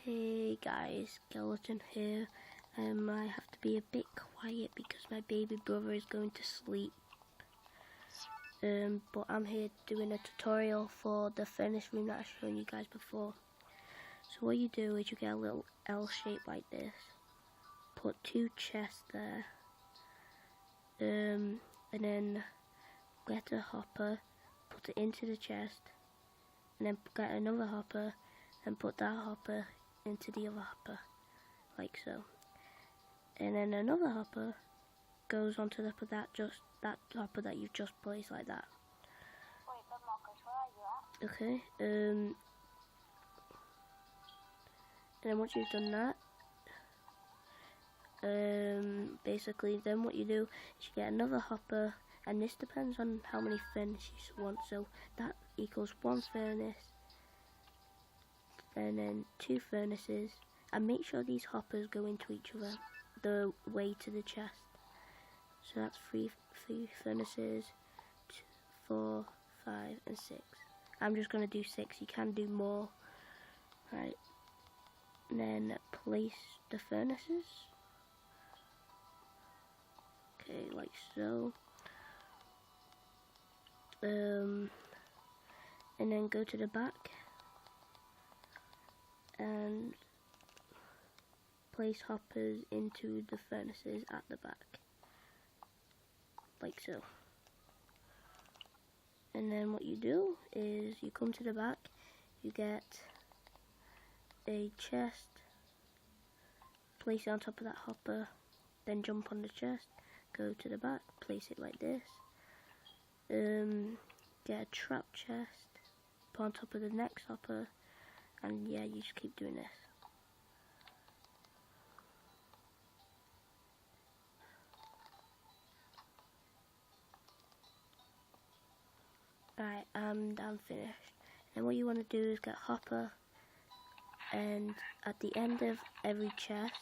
Hey guys, Skeleton here. I have to be a bit quiet because my baby brother is going to sleep. But I'm here doing a tutorial for the furnace room that I've shown you guys before. So what you do is you get a little L shape like this. Put 2 chests there. And then get a hopper, put it into the chest, and then get another hopper and put that hopper into the other hopper, like so. And then another hopper goes onto the top of that hopper that you've just placed, like that. Wait, but Marcus, where are you at? Okay. And then once you've done that, basically then what you do is you get another hopper, and this depends on how many furnaces you want. So that equals 1 furnace, and then 2 furnaces, and make sure these hoppers go into each other the way to the chest. So that's 3 furnaces, 4, 5 and 6. I'm just going to do 6, you can do more. Right, and then place the furnaces, okay, like so. And then go to the back and place hoppers into the furnaces at the back, like so. And then what you do is you come to the back, you get a chest, place it on top of that hopper, then jump on the chest, go to the back, place it like this, get a trap chest, put on top of the next hopper, and yeah, you just keep doing this. Alright, and I'm finished. And what you want to do is get hopper, and at the end of every chest,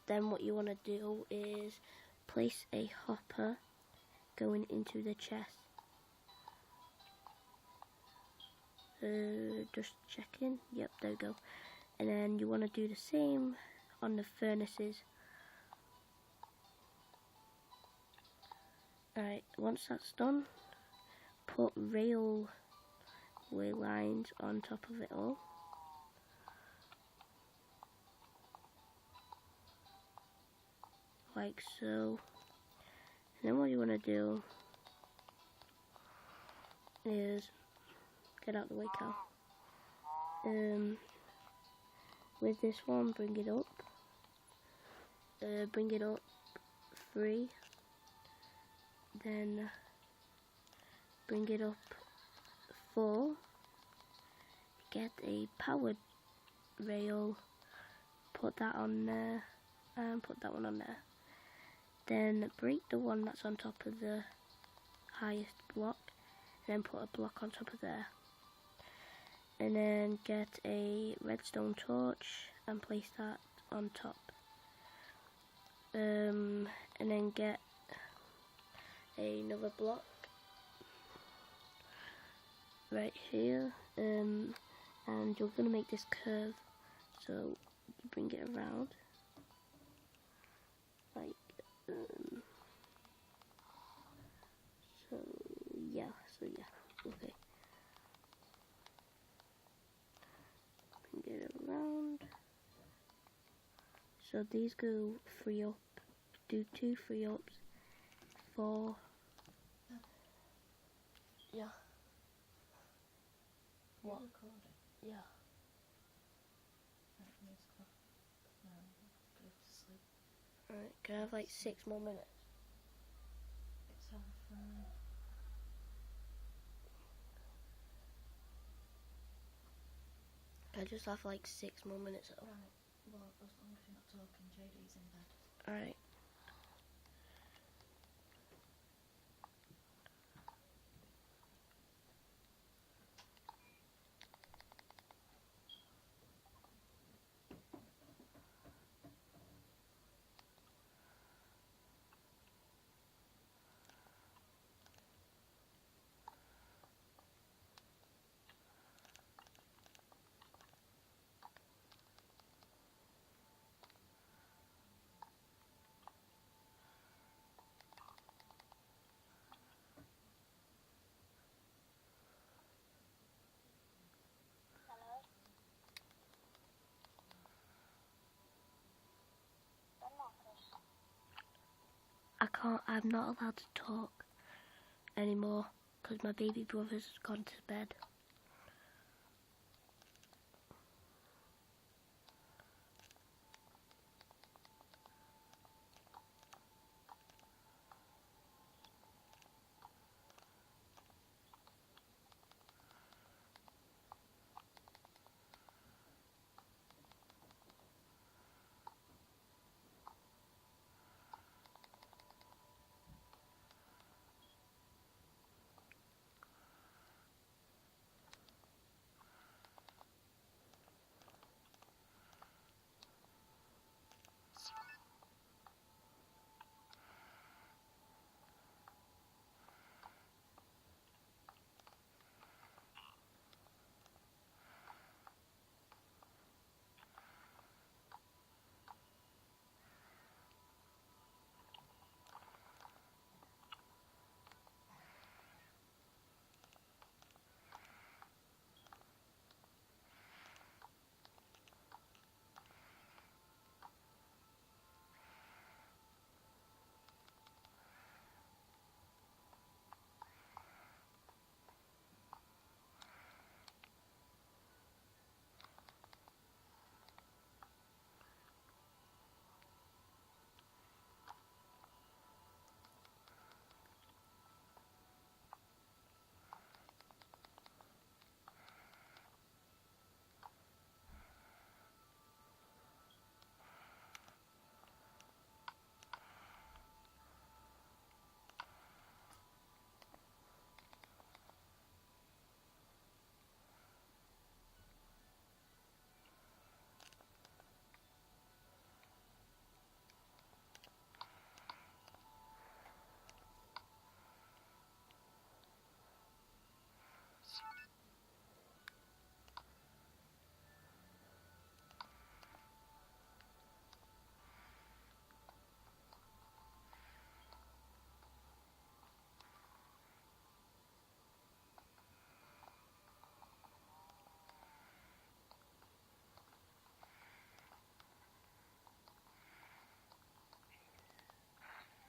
then what you want to do is place a hopper going into the chest. Just checking, yep, there we go. And then you want to do the same on the furnaces. Alright, once that's done, put railway lines on top of it all. Like so. And then what you want to do is get out the way, cow. With this one, bring it up. Bring it up 3. Then bring it up 4. Get a powered rail. Put that on there, and put that one on there. Then break the one that's on top of the highest block, and then put a block on top of there. And then get a redstone torch and place that on top. And then get another block right here, and you're going to make this curve, so you bring it around like so yeah, okay, bring it around, so these go 3 up, do 2 3 ups, 4, yeah. What? Yeah. Alright, can I have like 6 more minutes? It's half I just have like 6 more minutes. Right, well, as long as you're not talking, JD's in bed. Alright. I'm not allowed to talk anymore because my baby brother's gone to bed.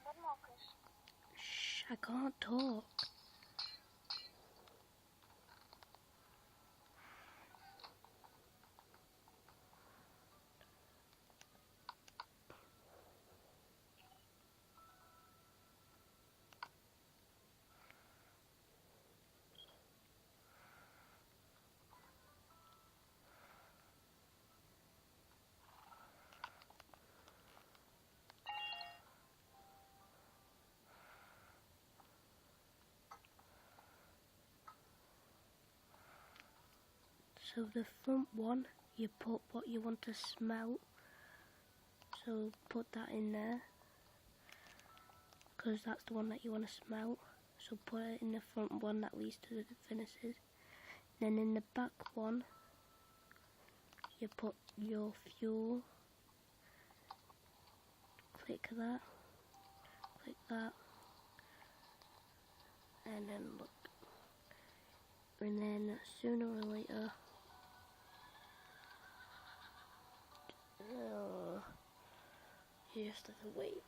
Good Marcus. Shh, I can't talk. So the front one, you put what you want to smelt. So put that in there, because that's the one that you want to smelt. So put it in the front one that leads to the finishes. Then in the back one, you put your fuel. Click that, and then look. And then sooner or later, you just have to wait.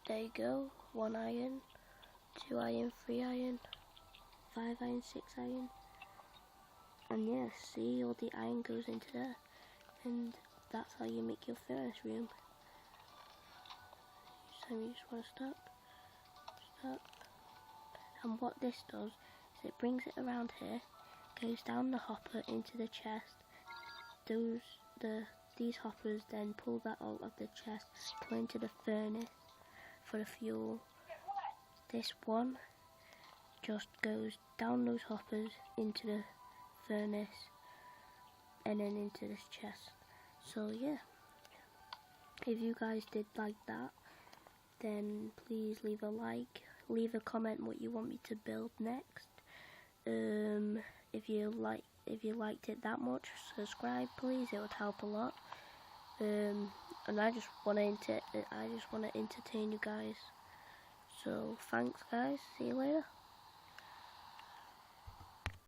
There you go. 1 iron, 2 iron, 3 iron, 5 iron, 6 iron. And yeah, see, all the iron goes into there. And that's how you make your furnace room. So you just want to stop. And what this does is it brings it around here, goes down the hopper into the chest. These hoppers then pull that out of the chest, put into the furnace for the fuel. This one just goes down those hoppers into the furnace and then into this chest. So yeah, if you guys did like that, then please leave a like, leave a comment what you want me to build next. If you liked it that much, subscribe please, it would help a lot. And I just want to entertain you guys. So thanks guys, see you later.